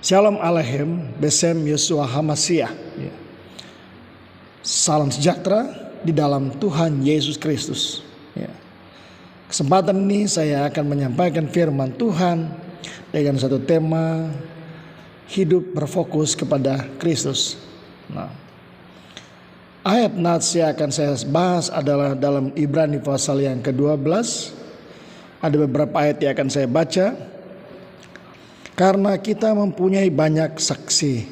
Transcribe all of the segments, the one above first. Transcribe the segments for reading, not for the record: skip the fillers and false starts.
Shalom Aleichem, Besem Yeshua HaMashiach. Salam sejahtera di dalam Tuhan Yesus Kristus. Kesempatan ini saya akan menyampaikan firman Tuhan dengan satu tema hidup berfokus kepada Kristus. Ayat nats yang akan saya bahas adalah dalam Ibrani pasal yang ke-12. Ada beberapa ayat yang akan saya baca. Karena kita mempunyai banyak saksi,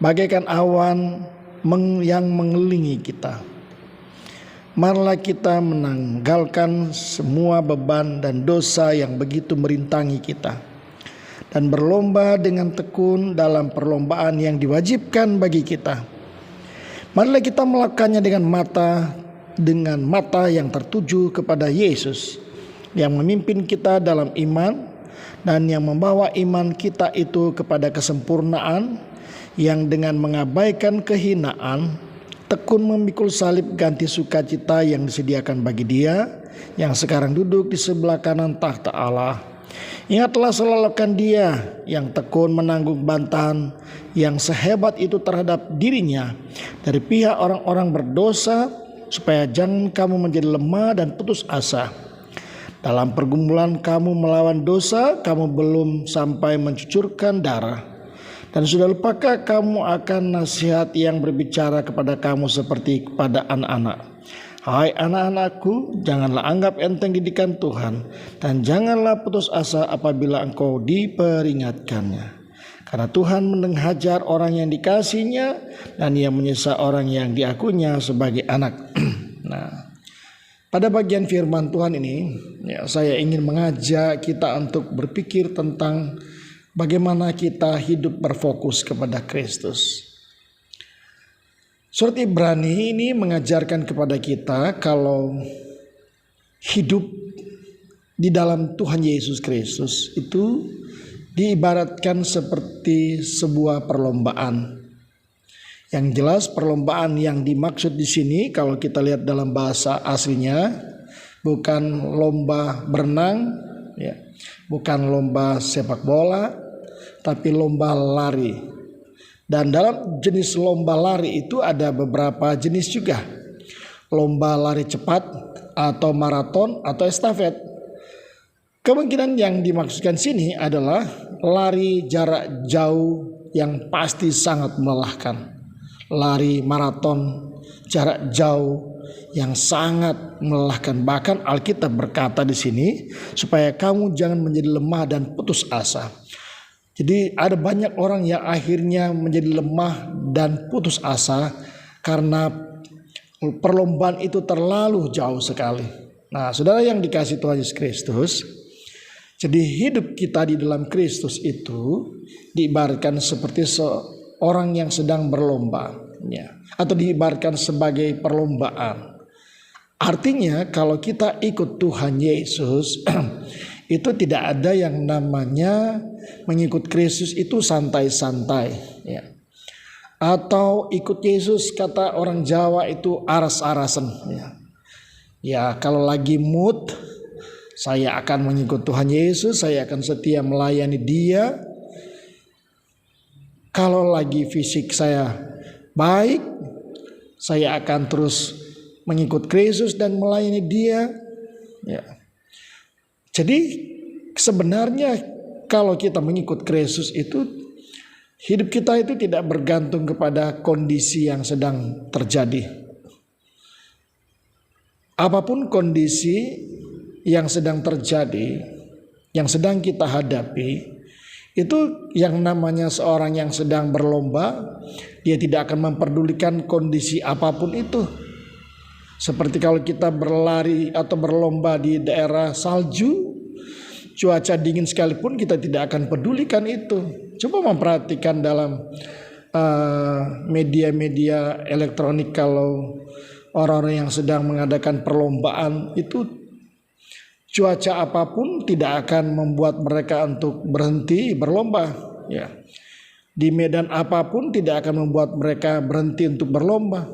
bagaikan awan yang mengelilingi kita. Marilah kita menanggalkan semua beban dan dosa yang begitu merintangi kita, dan berlomba dengan tekun dalam perlombaan yang diwajibkan bagi kita. Marilah kita melakukannya dengan mata yang tertuju kepada Yesus, yang memimpin kita dalam iman dan yang membawa iman kita itu kepada kesempurnaan, yang dengan mengabaikan kehinaan tekun memikul salib ganti sukacita yang disediakan bagi Dia yang sekarang duduk di sebelah kanan takhta Allah. Ingatlah selalu akan Dia yang tekun menanggung bantahan yang sehebat itu terhadap dirinya dari pihak orang-orang berdosa, supaya jangan kamu menjadi lemah dan putus asa. Dalam pergumulan kamu melawan dosa, kamu belum sampai mencucurkan darah. Dan sudah lupakah kamu akan nasihat yang berbicara kepada kamu seperti kepada anak-anak? Hai anak-anakku, janganlah anggap enteng didikan Tuhan, dan janganlah putus asa apabila engkau diperingatkannya. Karena Tuhan menghajar orang yang dikasihinya, dan Ia menyiksa orang yang diakuinya sebagai anak. Pada bagian firman Tuhan ini, saya ingin mengajak kita untuk berpikir tentang bagaimana kita hidup berfokus kepada Kristus. Surat Ibrani ini mengajarkan kepada kita kalau hidup di dalam Tuhan Yesus Kristus itu diibaratkan seperti sebuah perlombaan. Yang jelas perlombaan yang dimaksud di sini kalau kita lihat dalam bahasa aslinya bukan lomba berenang, bukan lomba sepak bola, tapi lomba lari. Dan dalam jenis lomba lari itu ada beberapa jenis juga. Lomba lari cepat atau maraton atau estafet. Kemungkinan yang dimaksudkan sini adalah lari jarak jauh yang pasti sangat melelahkan. Lari maraton jarak jauh yang sangat melelahkan. Bahkan Alkitab berkata di sini supaya kamu jangan menjadi lemah dan putus asa. Jadi ada banyak orang yang akhirnya menjadi lemah dan putus asa karena perlombaan itu terlalu jauh sekali. Nah, saudara yang dikasihi Tuhan Yesus Kristus, jadi hidup kita di dalam Kristus itu diibaratkan seperti orang yang sedang berlomba, atau diibaratkan sebagai perlombaan. Artinya kalau kita ikut Tuhan Yesus itu tidak ada yang namanya mengikut Kristus itu santai-santai, atau ikut Yesus kata orang Jawa itu aras-arasan. Kalau lagi mood, saya akan mengikut Tuhan Yesus, saya akan setia melayani Dia. Kalau lagi fisik saya baik, saya akan terus mengikut Kristus dan melayani Dia. Jadi sebenarnya kalau kita mengikut Kristus itu, hidup kita itu tidak bergantung kepada kondisi yang sedang terjadi. Apapun kondisi yang sedang terjadi, yang sedang kita hadapi, itu yang namanya seorang yang sedang berlomba, dia tidak akan memperdulikan kondisi apapun itu. Seperti kalau kita berlari atau berlomba di daerah salju, cuaca dingin sekalipun kita tidak akan pedulikan itu. Coba memperhatikan dalam media-media elektronik, kalau orang-orang yang sedang mengadakan perlombaan itu, cuaca apapun tidak akan membuat mereka untuk berhenti berlomba. Di medan apapun tidak akan membuat mereka berhenti untuk berlomba.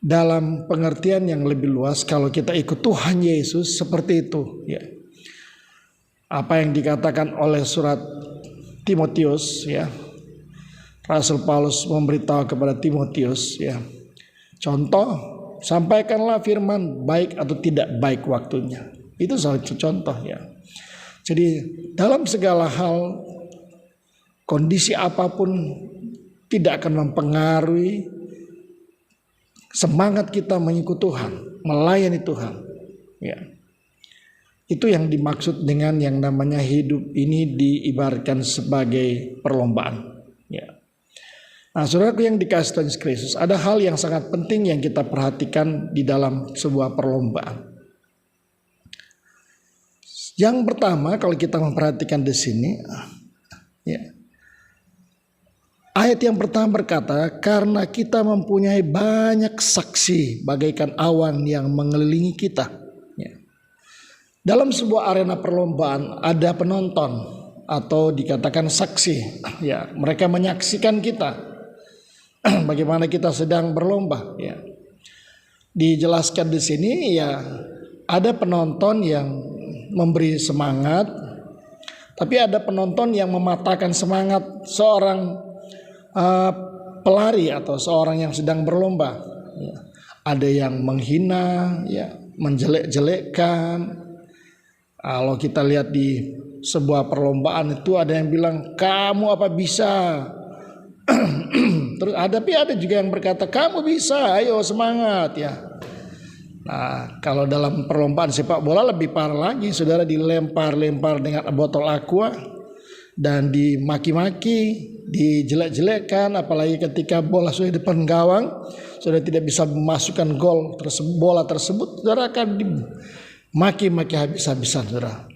Dalam pengertian yang lebih luas, kalau kita ikut Tuhan Yesus seperti itu. Apa yang dikatakan oleh surat Timotius, ya. Rasul Paulus memberitahu kepada Timotius, ya. Contoh, sampaikanlah firman baik atau tidak baik waktunya. Itu salah satu contoh, ya. Jadi dalam segala hal, kondisi apapun tidak akan mempengaruhi semangat kita mengikut Tuhan, melayani Tuhan, ya. Itu yang dimaksud dengan yang namanya hidup ini diibaratkan sebagai perlombaan, ya. Nah, saudaraku yang dikasihi Tuhan Yesus Kristus, ada hal yang sangat penting yang kita perhatikan di dalam sebuah perlombaan. Yang pertama, kalau kita memperhatikan di sini, ya, ayat yang pertama berkata, karena kita mempunyai banyak saksi bagaikan awan yang mengelilingi kita. Ya. Dalam sebuah arena perlombaan ada penonton atau dikatakan saksi. Ya, mereka menyaksikan kita. Bagaimana kita sedang berlomba, ya. Dijelaskan di sini, ya, ada penonton yang memberi semangat, tapi ada penonton yang mematahkan semangat seorang pelari atau seorang yang sedang berlomba. Ya. Ada yang menghina, ya, menjelek-jelekkan. Kalau kita lihat di sebuah perlombaan itu ada yang bilang, kamu apa bisa? Terus ada juga yang berkata, kamu bisa, ayo semangat, ya. Nah, kalau dalam perlombaan sepak bola lebih parah lagi, saudara, dilempar-lempar dengan botol aqua dan dimaki-maki, dijelek-jelekkan, apalagi ketika bola sudah di depan gawang, sudah tidak bisa memasukkan gol bola tersebut, saudara akan dimaki-maki habis-habisan, saudara.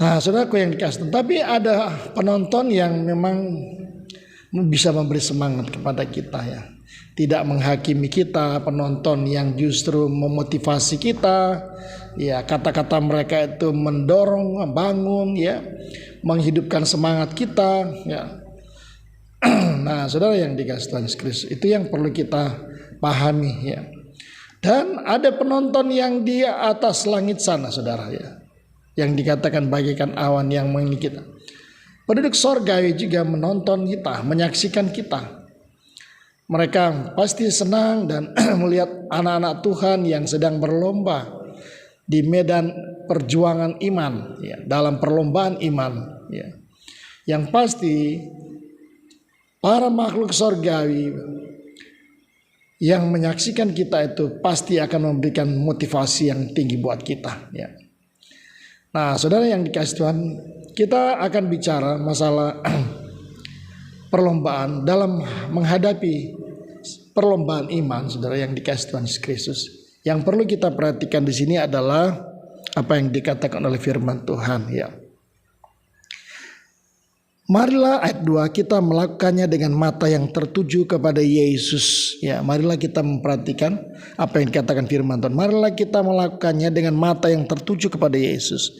Nah, saudaraku yang dikasih, tapi ada penonton yang memang bisa memberi semangat kepada kita, ya. Tidak menghakimi kita, penonton yang justru memotivasi kita, ya. Kata-kata mereka itu mendorong, membangun, ya, menghidupkan semangat kita, ya. Nah, saudara yang dikasihi Tuhan Yesus Kristus, itu yang perlu kita pahami, ya. Dan ada penonton yang di atas langit sana, saudara, ya, yang dikatakan bagaikan awan yang mengelilingi kita. Penduduk sorgawi juga menonton kita, menyaksikan kita. Mereka pasti senang dan melihat anak-anak Tuhan yang sedang berlomba di medan perjuangan iman, ya, dalam perlombaan iman, ya. Yang pasti para makhluk sorgawi yang menyaksikan kita itu pasti akan memberikan motivasi yang tinggi buat kita, ya. Nah, saudara yang dikasihi Tuhan, kita akan bicara masalah perlombaan dalam menghadapi perlombaan iman, saudara yang dikasihi Tuhan Yesus Kristus. Yang perlu kita perhatikan di sini adalah apa yang dikatakan oleh firman Tuhan, ya. Marilah ayat 2 kita melakukannya dengan mata yang tertuju kepada Yesus, ya. Marilah kita memperhatikan apa yang dikatakan firman Tuhan. Marilah kita melakukannya dengan mata yang tertuju kepada Yesus.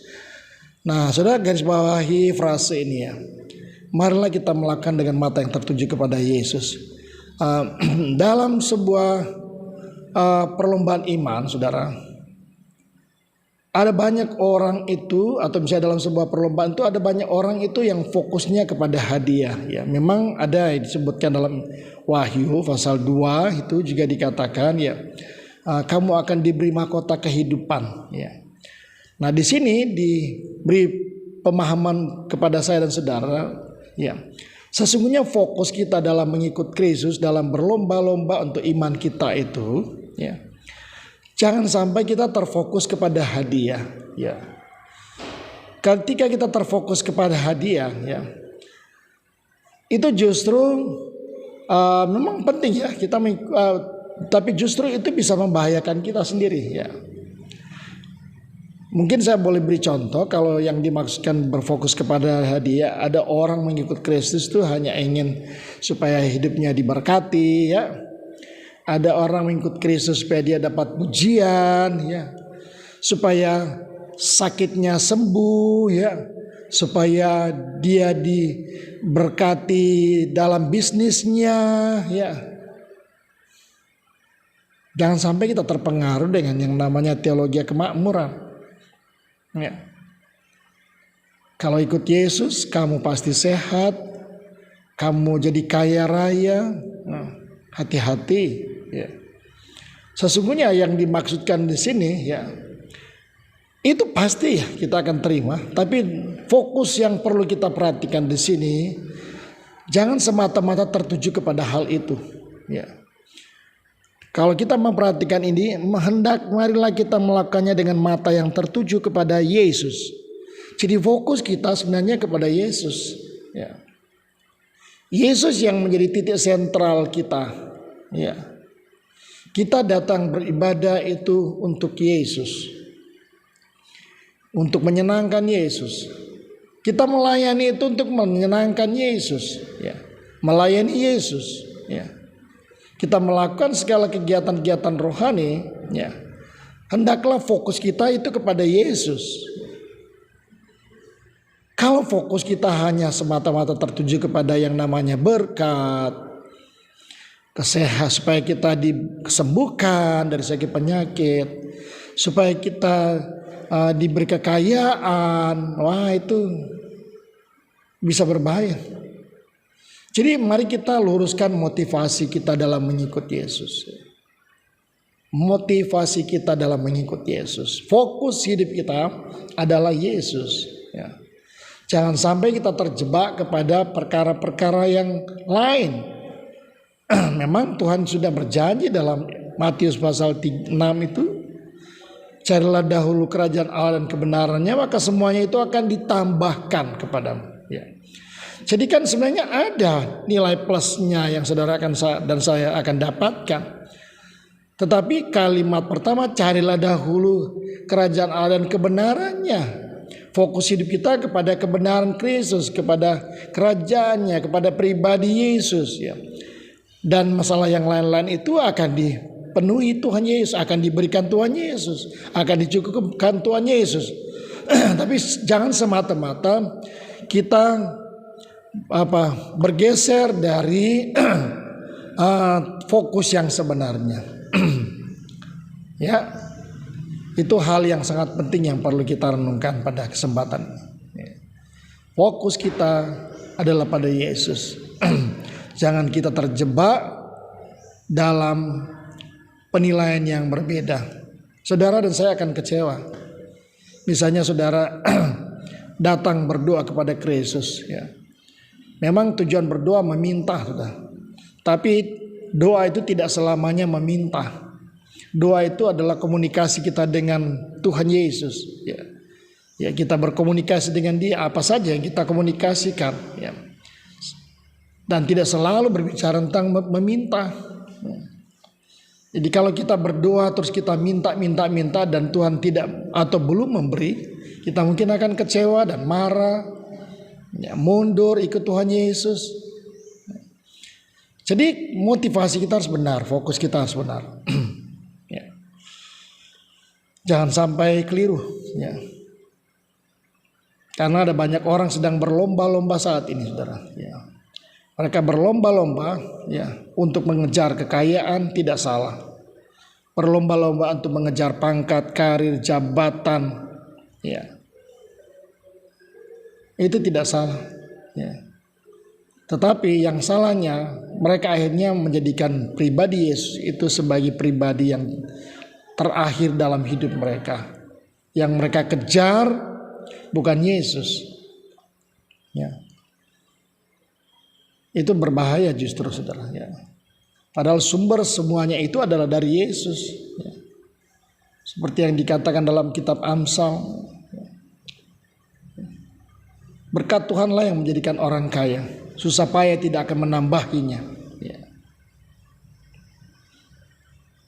Nah, saudara garis bawahi frase ini, ya. Marilah kita melakukan dengan mata yang tertuju kepada Yesus. Dalam sebuah perlombaan iman, saudara, ada banyak orang itu, atau misalnya dalam sebuah perlombaan itu ada banyak orang itu yang fokusnya kepada hadiah, ya. Memang ada yang disebutkan dalam Wahyu pasal 2 itu juga dikatakan, ya, kamu akan diberi mahkota kehidupan, ya. Nah, di sini diberi pemahaman kepada saya dan saudara, ya. Sesungguhnya fokus kita dalam mengikut Kristus, dalam berlomba-lomba untuk iman kita itu, ya, jangan sampai kita terfokus kepada hadiah, ya. Ketika kita terfokus kepada hadiah, ya, itu justru memang penting, ya, kita tapi justru itu bisa membahayakan kita sendiri, ya. Mungkin saya boleh beri contoh, kalau yang dimaksudkan berfokus kepada hadiah, ada orang mengikut Kristus itu hanya ingin supaya hidupnya diberkati, ya. Ada orang mengikut Kristus supaya dia dapat pujian, ya. Supaya sakitnya sembuh, ya. Supaya dia diberkati dalam bisnisnya, ya. Jangan sampai kita terpengaruh dengan yang namanya teologi kemakmuran. Ya. Kalau ikut Yesus, kamu pasti sehat, kamu jadi kaya raya. Nah, hati-hati. Ya. Sesungguhnya yang dimaksudkan di sini, ya, itu pasti ya kita akan terima. Tapi fokus yang perlu kita perhatikan di sini, jangan semata-mata tertuju kepada hal itu. Ya. Kalau kita memperhatikan ini, marilah kita melakukannya dengan mata yang tertuju kepada Yesus. Jadi fokus kita sebenarnya kepada Yesus. Ya. Yesus yang menjadi titik sentral kita. Ya. Kita datang beribadah itu untuk Yesus. Untuk menyenangkan Yesus. Kita melayani itu untuk menyenangkan Yesus. Ya. Melayani Yesus. Ya. Kita melakukan segala kegiatan-kegiatan rohani, ya, hendaklah fokus kita itu kepada Yesus. Kalau fokus kita hanya semata-mata tertuju kepada yang namanya berkat, kesehatan, supaya kita disembuhkan dari sakit penyakit, supaya kita diberi kekayaan, wah itu bisa berbahaya. Jadi mari kita luruskan motivasi kita dalam mengikut Yesus. Motivasi kita dalam mengikut Yesus. Fokus hidup kita adalah Yesus. Ya. Jangan sampai kita terjebak kepada perkara-perkara yang lain. Memang Tuhan sudah berjanji dalam Matius pasal 6 itu. Carilah dahulu kerajaan Allah dan kebenarannya, maka semuanya itu akan ditambahkan kepadamu. Ya. Jadi kan sebenarnya ada nilai plusnya yang saudara dan saya akan dapatkan. Tetapi kalimat pertama, carilah dahulu kerajaan Allah dan kebenarannya. Fokus hidup kita kepada kebenaran Kristus, kepada kerajaannya, kepada pribadi Yesus. Ya. Dan masalah yang lain-lain itu akan dipenuhi Tuhan Yesus, akan diberikan Tuhan Yesus, akan dicukupkan Tuhan Yesus. Tapi jangan semata-mata kita bergeser dari fokus yang sebenarnya. Ya, itu hal yang sangat penting yang perlu kita renungkan pada kesempatan ini. Fokus kita adalah pada Yesus. Jangan kita terjebak dalam penilaian yang berbeda. Saudara dan saya akan kecewa. Misalnya saudara datang berdoa kepada Kristus, ya. Memang tujuan berdoa meminta, saudara. Tapi doa itu tidak selamanya meminta. Doa itu adalah komunikasi kita dengan Tuhan Yesus. Ya, ya kita berkomunikasi dengan Dia, apa saja yang kita komunikasikan. Ya. Dan tidak selalu berbicara tentang meminta. Ya. Jadi kalau kita berdoa terus kita minta dan Tuhan tidak atau belum memberi, kita mungkin akan kecewa dan marah. Ya, mundur ikut Tuhan Yesus. Jadi motivasi kita harus benar, fokus kita harus benar. Ya. Jangan sampai keliru. Ya. Karena ada banyak orang sedang berlomba-lomba saat ini, saudara. Ya. Mereka berlomba-lomba, ya, untuk mengejar kekayaan, tidak salah. Berlomba-lomba untuk mengejar pangkat, karir, jabatan, ya. Itu tidak salah, ya. Tetapi yang salahnya mereka akhirnya menjadikan pribadi Yesus itu sebagai pribadi yang terakhir dalam hidup mereka. Yang mereka kejar bukan Yesus, ya. Itu berbahaya justru, saudara. Ya. Padahal sumber semuanya itu adalah dari Yesus, ya. Seperti yang dikatakan dalam kitab Amsal. Berkat Tuhanlah yang menjadikan orang kaya. Susah payah tidak akan menambahinya. Ya.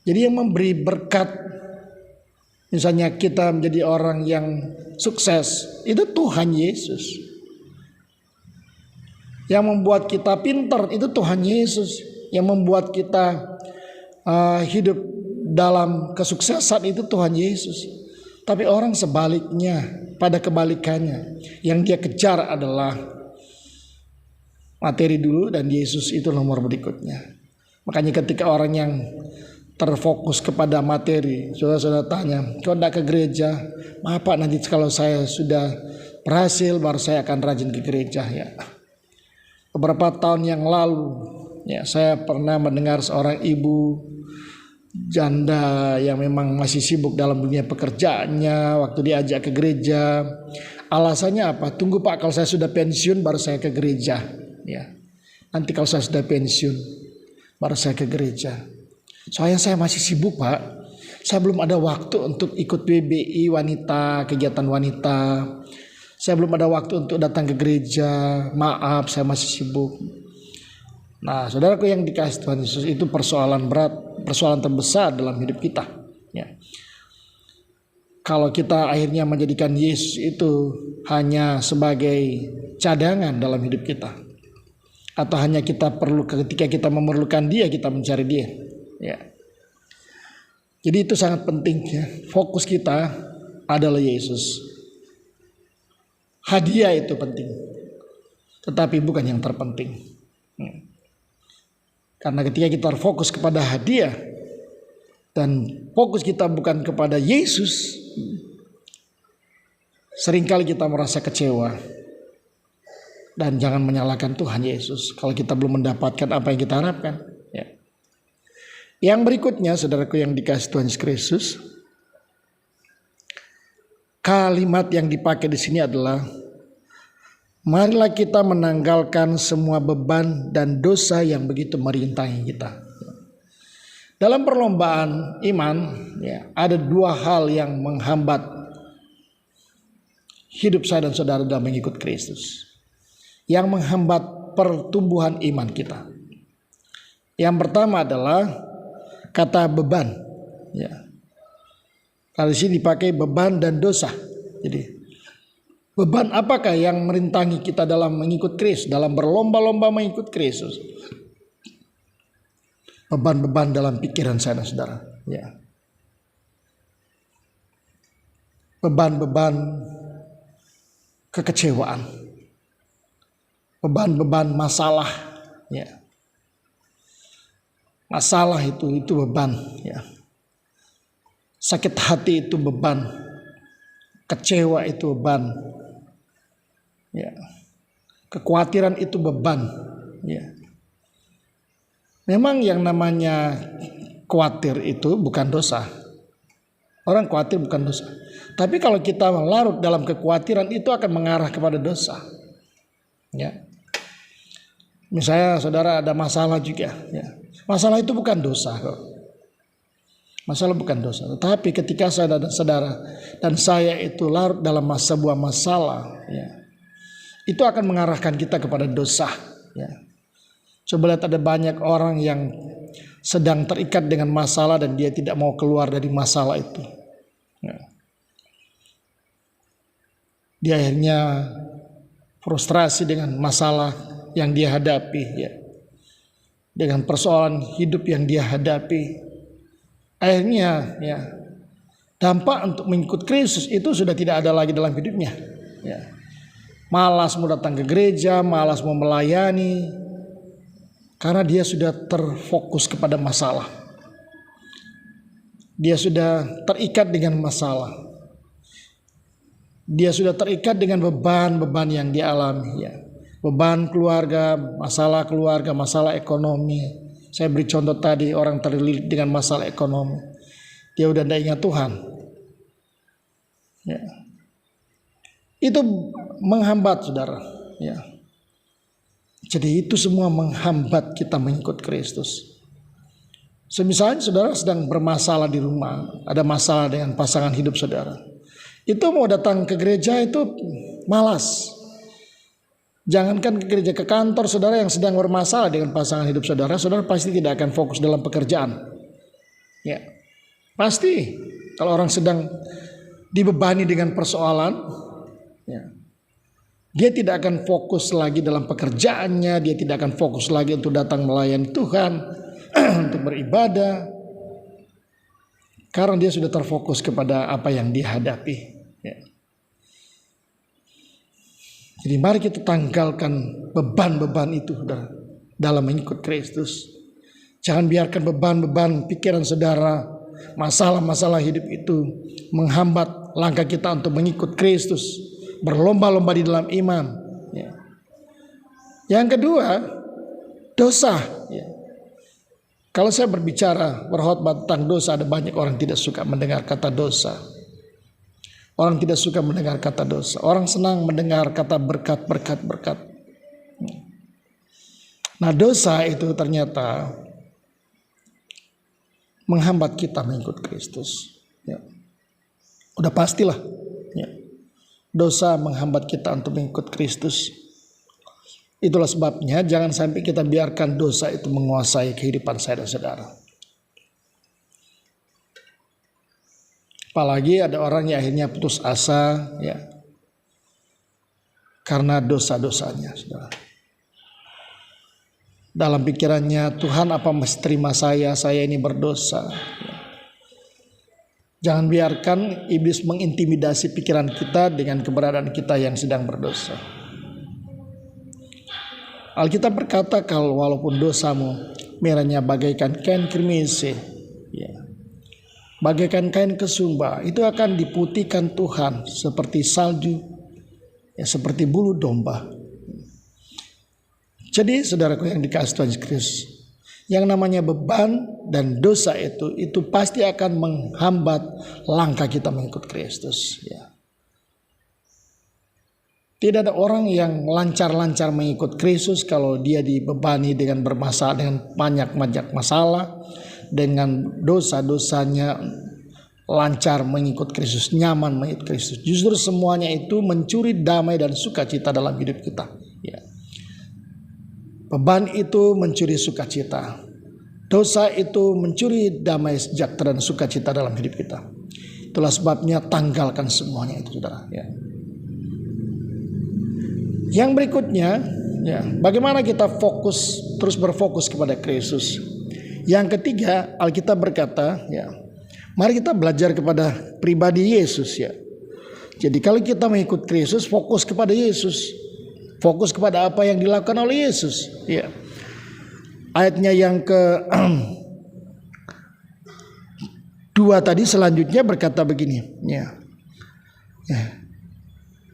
Jadi yang memberi berkat, misalnya kita menjadi orang yang sukses, itu Tuhan Yesus. Yang membuat kita pintar, itu Tuhan Yesus. Yang membuat kita hidup dalam kesuksesan, itu Tuhan Yesus. Tapi orang sebaliknya, pada kebalikannya, yang dia kejar adalah materi dulu dan Yesus itu nomor berikutnya. Makanya ketika orang yang terfokus kepada materi, saudara-saudara tanya, kau tidak ke gereja? Maaf Pak, nanti kalau saya sudah berhasil, baru saya akan rajin ke gereja ya. Beberapa tahun yang lalu ya, saya pernah mendengar seorang ibu janda yang memang masih sibuk dalam dunia pekerjaannya. Waktu diajak ke gereja, alasannya apa? Tunggu Pak, kalau saya sudah pensiun baru saya ke gereja ya. Nanti kalau saya sudah pensiun baru saya ke gereja. Soalnya saya masih sibuk Pak. Saya belum ada waktu untuk ikut BBI wanita, kegiatan wanita. Saya belum ada waktu untuk datang ke gereja. Maaf, saya masih sibuk. Nah, saudaraku yang dikasihi Tuhan Yesus, itu persoalan berat, persoalan terbesar dalam hidup kita. Ya. Kalau kita akhirnya menjadikan Yesus itu hanya sebagai cadangan dalam hidup kita, atau hanya kita perlu ketika kita memerlukan Dia, kita mencari Dia. Ya. Jadi itu sangat penting ya. Fokus kita adalah Yesus. Hadiah itu penting, tetapi bukan yang terpenting. Karena ketika kita fokus kepada hadiah dan fokus kita bukan kepada Yesus, seringkali kita merasa kecewa. Dan jangan menyalahkan Tuhan Yesus kalau kita belum mendapatkan apa yang kita harapkan. Ya. Yang berikutnya, saudaraku yang dikasihi Tuhan Yesus Kristus, kalimat yang dipakai di sini adalah, marilah kita menanggalkan semua beban dan dosa yang begitu merintangi kita. Dalam perlombaan iman, ya, ada dua hal yang menghambat hidup saya dan saudara dalam mengikut Kristus, yang menghambat pertumbuhan iman kita. Yang pertama adalah kata beban. Ya. Kalau di sini dipakai beban dan dosa. Jadi beban apakah yang merintangi kita dalam mengikut Kristus, dalam berlomba-lomba mengikut Kristus? Beban-beban dalam pikiran saya dan saudara. Ya. Beban-beban kekecewaan. Beban-beban masalah, ya. Masalah itu beban, ya. Sakit hati itu beban, kecewa itu beban, ya. Kekhawatiran itu beban, ya. Memang yang namanya khawatir itu bukan dosa. Orang khawatir bukan dosa. Tapi kalau kita larut dalam kekhawatiran, itu akan mengarah kepada dosa, ya. Misalnya saudara ada masalah juga, ya. Masalah itu bukan dosa kok. Masalah bukan dosa. Tetapi ketika saudara dan saya itu larut dalam sebuah masalah, ya, itu akan mengarahkan kita kepada dosa, ya. Coba lihat, ada banyak orang yang sedang terikat dengan masalah dan dia tidak mau keluar dari masalah itu, ya. Dia akhirnya frustrasi dengan masalah yang dia hadapi, ya, dengan persoalan hidup yang dia hadapi. Akhirnya, ya, dampak untuk mengikut Kristus itu sudah tidak ada lagi dalam hidupnya, ya. Malas mau datang ke gereja, malas mau melayani, karena dia sudah terfokus kepada masalah. Dia sudah terikat dengan masalah. Dia sudah terikat dengan beban-beban yang dia alami, ya. Beban keluarga, masalah ekonomi. Saya beri contoh tadi, orang terlilit dengan masalah ekonomi. Dia udah tidak ingat Tuhan, ya. Itu menghambat saudara, ya. Jadi itu semua menghambat kita mengikut Kristus. Semisalnya saudara sedang bermasalah di rumah, ada masalah dengan pasangan hidup saudara, itu mau datang ke gereja itu malas. Jangankan ke gereja, ke kantor saudara yang sedang bermasalah dengan pasangan hidup saudara, saudara pasti tidak akan fokus dalam pekerjaan, ya. Pasti kalau orang sedang dibebani dengan persoalan, ya, dia tidak akan fokus lagi dalam pekerjaannya, dia tidak akan fokus lagi untuk datang melayani Tuhan, untuk beribadah, karena dia sudah terfokus kepada apa yang dia hadapi, ya. Jadi mari kita tanggalkan beban-beban itu dalam mengikut Kristus. Jangan biarkan beban-beban pikiran saudara, masalah-masalah hidup itu menghambat langkah kita untuk mengikut Kristus, berlomba-lomba di dalam iman. Ya. Yang kedua, dosa. Ya. Kalau saya berbicara berkhotbah tentang dosa, ada banyak orang tidak suka mendengar kata dosa. Orang tidak suka mendengar kata dosa. Orang senang mendengar kata berkat, berkat, berkat. Nah, dosa itu ternyata menghambat kita mengikut Kristus. Ya. Udah pastilah. Ya. Dosa menghambat kita untuk mengikut Kristus. Itulah sebabnya jangan sampai kita biarkan dosa itu menguasai kehidupan saya dan saudara. Apalagi ada orang yang akhirnya putus asa, ya, karena dosa-dosanya, saudara. Dalam pikirannya, Tuhan apa mesti terima saya ini berdosa. Ya. Jangan biarkan iblis mengintimidasi pikiran kita dengan keberadaan kita yang sedang berdosa. Alkitab berkata kalau walaupun dosamu merahnya bagaikan kain kirmisi, ya, bagaikan kain kesumba, itu akan diputihkan Tuhan seperti salju, ya, seperti bulu domba. Jadi saudaraku yang dikasihi Tuhan Yesus Kristus, yang namanya beban dan dosa itu pasti akan menghambat langkah kita mengikut Kristus. Ya. Tidak ada orang yang lancar-lancar mengikut Kristus kalau dia dibebani dengan bermasalah, dengan banyak masalah, dengan dosa-dosanya lancar mengikut Kristus, nyaman mengikut Kristus. Justru semuanya itu mencuri damai dan sukacita dalam hidup kita. Ya. Beban itu mencuri sukacita. Dosa itu mencuri damai sejahtera dan sukacita dalam hidup kita. Itulah sebabnya tanggalkan semuanya itu, saudara. Ya. Yang berikutnya, ya, bagaimana kita terus berfokus kepada Kristus. Yang ketiga, Alkitab berkata, ya, mari kita belajar kepada pribadi Yesus, ya. Jadi kalau kita mengikut Kristus, fokus kepada Yesus, fokus kepada apa yang dilakukan oleh Yesus, ya. Ayatnya yang kedua tadi selanjutnya berkata begini, ya. Ya.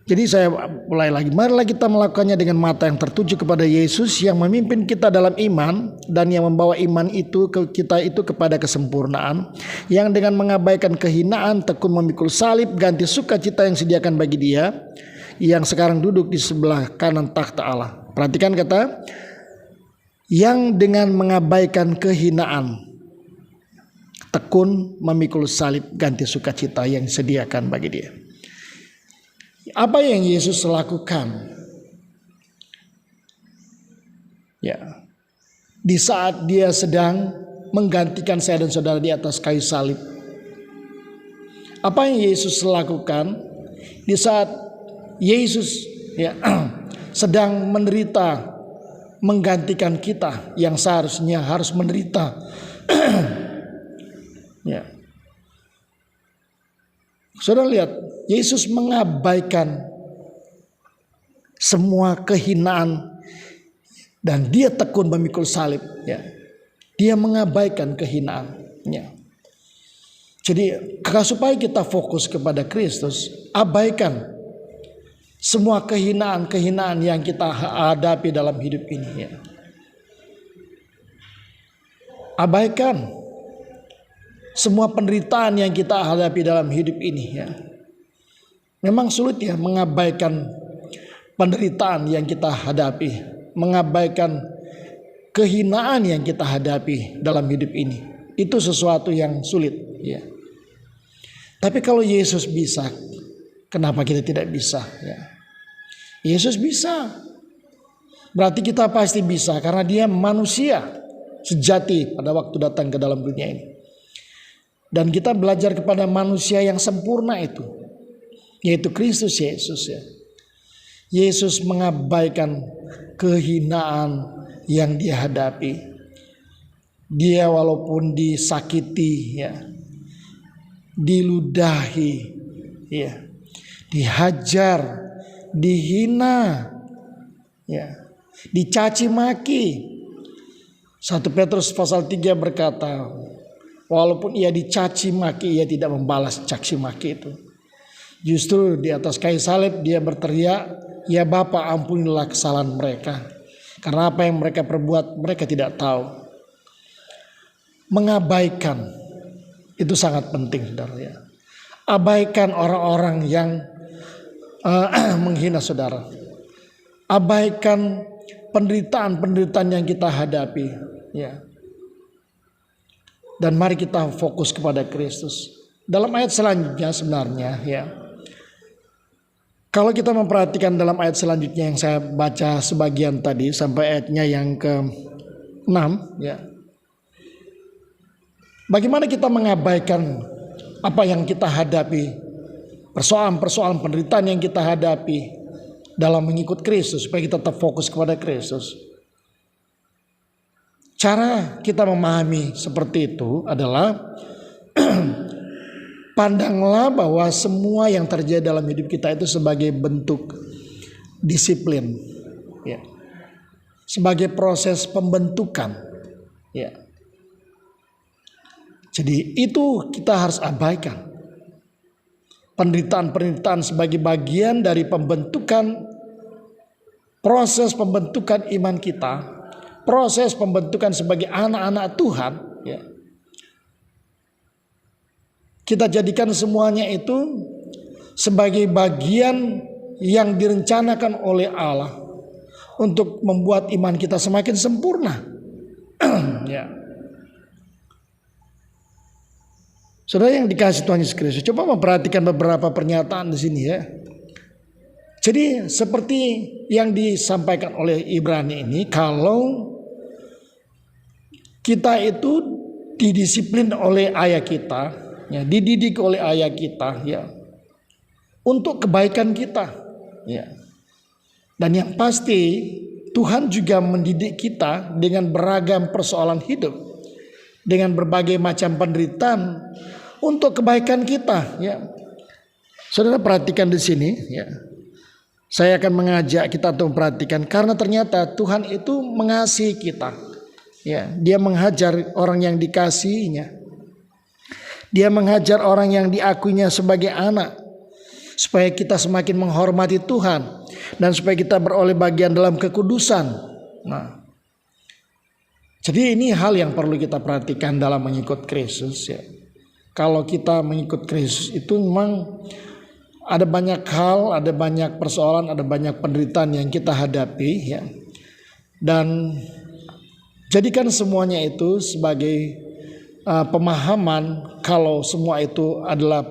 Jadi saya mulai lagi, marilah kita melakukannya dengan mata yang tertuju kepada Yesus yang memimpin kita dalam iman dan yang membawa iman itu kita itu kepada kesempurnaan, yang dengan mengabaikan kehinaan tekun memikul salib, ganti sukacita yang sediakan bagi Dia yang sekarang duduk di sebelah kanan takhta Allah. Perhatikan kata yang dengan mengabaikan kehinaan tekun memikul salib, ganti sukacita yang disediakan bagi Dia. Apa yang Yesus lakukan? Ya, di saat Dia sedang menggantikan saya dan saudara di atas kayu salib. Apa yang Yesus lakukan di saat Yesus, ya, sedang menderita menggantikan kita yang seharusnya harus menderita? Ya. Saudara lihat, Yesus mengabaikan semua kehinaan dan Dia tekun memikul salib. Ya. Dia mengabaikan kehinaannya. Jadi supaya kita fokus kepada Kristus, abaikan semua kehinaan-kehinaan yang kita hadapi dalam hidup ini. Ya. Abaikan semua penderitaan yang kita hadapi dalam hidup ini, ya. Memang sulit, ya, mengabaikan penderitaan yang kita hadapi, mengabaikan kehinaan yang kita hadapi dalam hidup ini. Itu sesuatu yang sulit, ya. Tapi kalau Yesus bisa, kenapa kita tidak bisa, ya? Yesus bisa. Berarti kita pasti bisa karena Dia manusia sejati pada waktu datang ke dalam dunia ini. Dan kita belajar kepada manusia yang sempurna itu, yaitu Kristus Yesus, ya. Yesus mengabaikan kehinaan yang Dia hadapi. Dia walaupun disakiti, ya, diludahi, ya, dihajar, dihina, ya, dicaci maki. 1 Petrus pasal 3 berkata, walaupun Ia dicaci maki, Ia tidak membalas caci maki itu. Justru di atas kayu salib dia berteriak, "Ya Bapa, ampunilah kesalahan mereka. Karena apa yang mereka perbuat mereka tidak tahu." Mengabaikan itu sangat penting, saudara ya. Abaikan orang-orang yang menghina saudara. Abaikan penderitaan-penderitaan yang kita hadapi, ya. Dan mari kita fokus kepada Kristus. Dalam ayat selanjutnya sebenarnya, ya. Kalau kita memperhatikan dalam ayat selanjutnya yang saya baca sebagian tadi sampai ayatnya yang ke-6, ya. Bagaimana kita mengabaikan apa yang kita hadapi, persoalan-persoalan penderitaan yang kita hadapi dalam mengikut Kristus supaya kita tetap fokus kepada Kristus. Cara kita memahami seperti itu adalah pandanglah bahwa semua yang terjadi dalam hidup kita itu sebagai bentuk disiplin, ya. Sebagai proses pembentukan, ya. Jadi itu kita harus abaikan. Penderitaan-penderitaan sebagai bagian dari pembentukan, proses pembentukan iman kita, proses pembentukan sebagai anak-anak Tuhan, ya. Kita jadikan semuanya itu sebagai bagian yang direncanakan oleh Allah untuk membuat iman kita semakin sempurna. Ya. Saudara yang dikasihi Tuhan Yesus Kristus, coba memperhatikan beberapa pernyataan di sini, ya. Jadi seperti yang disampaikan oleh Ibrani ini, kalau kita itu didisiplin oleh ayah kita, ya, dididik oleh ayah kita, ya, untuk kebaikan kita, ya. Dan yang pasti Tuhan juga mendidik kita dengan beragam persoalan hidup, dengan berbagai macam penderitaan untuk kebaikan kita, ya. Saudara perhatikan di sini, ya. Saya akan mengajak kita untuk memperhatikan karena ternyata Tuhan itu mengasihi kita. Ya, dia menghajar orang yang dikasihinya. Dia menghajar orang yang diakuinya sebagai anak supaya kita semakin menghormati Tuhan dan supaya kita beroleh bagian dalam kekudusan. Nah, jadi ini hal yang perlu kita perhatikan dalam mengikut Kristus, ya. Kalau kita mengikut Kristus itu memang ada banyak hal, ada banyak persoalan, ada banyak penderitaan yang kita hadapi, ya. Dan jadikan semuanya itu sebagai pemahaman kalau semua itu adalah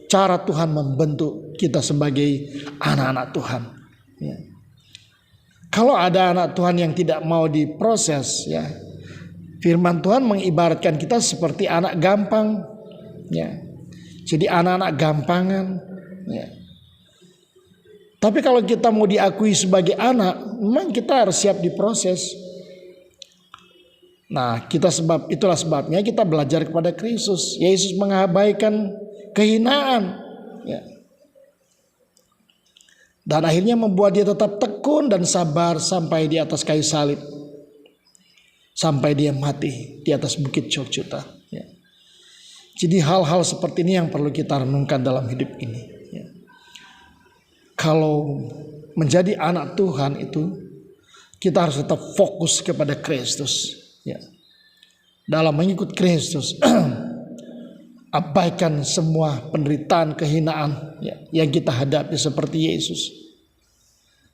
cara Tuhan membentuk kita sebagai anak-anak Tuhan, ya. Kalau ada anak Tuhan yang tidak mau diproses, ya, firman Tuhan mengibaratkan kita seperti anak gampang, ya. Jadi anak-anak gampangan, ya. Tapi kalau kita mau diakui sebagai anak, memang kita harus siap diproses. Nah, itulah sebabnya kita belajar kepada Kristus. Yesus mengabaikan kehinaan, ya. Dan akhirnya membuat dia tetap tekun dan sabar sampai di atas kayu salib, sampai dia mati di atas bukit Golgota, ya. Jadi hal-hal seperti ini yang perlu kita renungkan dalam hidup ini, ya. Kalau menjadi anak Tuhan itu kita harus tetap fokus kepada Kristus, ya. Dalam mengikut Kristus abaikan semua penderitaan, kehinaan, ya, yang kita hadapi seperti Yesus.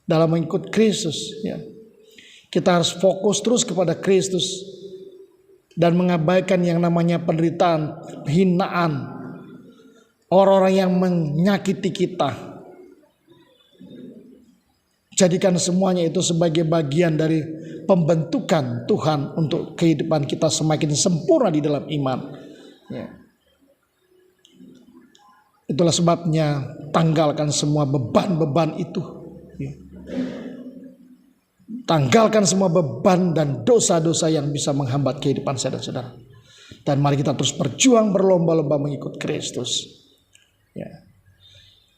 Dalam mengikut Kristus, ya, kita harus fokus terus kepada Kristus dan mengabaikan yang namanya penderitaan, hinaan, orang-orang yang menyakiti kita. Jadikan semuanya itu sebagai bagian dari pembentukan Tuhan untuk kehidupan kita semakin sempurna di dalam iman, ya. Itulah sebabnya tanggalkan semua beban-beban itu, ya. Tanggalkan semua beban dan dosa-dosa yang bisa menghambat kehidupan saya dan saudara. Dan mari kita terus berjuang berlomba-lomba mengikut Kristus, ya.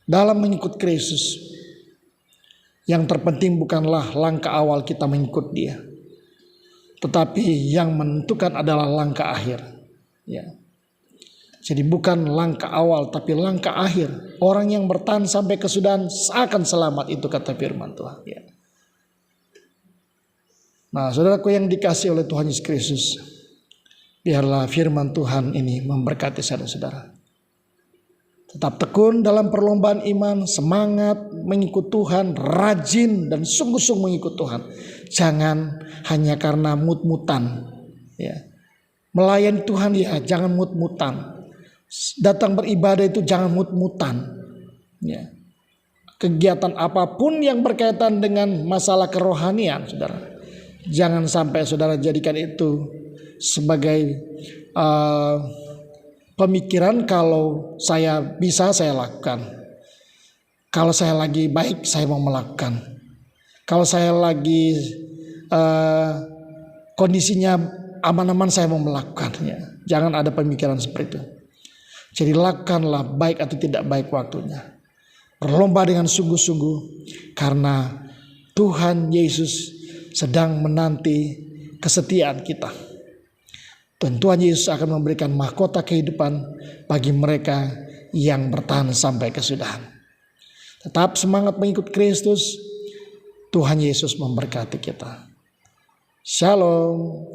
Dalam mengikut Kristus, yang terpenting bukanlah langkah awal kita mengikut Dia, tetapi yang menentukan adalah langkah akhir, ya. Jadi bukan langkah awal tapi langkah akhir. Orang yang bertahan sampai kesudahan akan selamat, itu kata firman Tuhan. Ya. Nah, saudaraku yang dikasihi oleh Tuhan Yesus Kristus, biarlah firman Tuhan ini memberkati saudara-saudara. Tetap tekun dalam perlombaan iman, semangat mengikut Tuhan, rajin dan sungguh-sungguh mengikut Tuhan. Jangan hanya karena mut-mutan. Ya. Melayani Tuhan ya jangan mut-mutan. Datang beribadah itu jangan mut-mutan. Ya. Kegiatan apapun yang berkaitan dengan masalah kerohanian, saudara, jangan sampai saudara jadikan itu sebagai pemikiran kalau saya bisa saya lakukan. Kalau saya lagi baik saya mau melakukan. Kalau saya lagi kondisinya aman-aman saya mau melakukannya. Jangan ada pemikiran seperti itu. Jadi lakukanlah baik atau tidak baik waktunya. Berlomba dengan sungguh-sungguh karena Tuhan Yesus sedang menanti kesetiaan kita. Dan Tuhan Yesus akan memberikan mahkota kehidupan bagi mereka yang bertahan sampai kesudahan. Tetap semangat mengikut Kristus. Tuhan Yesus memberkati kita. Shalom.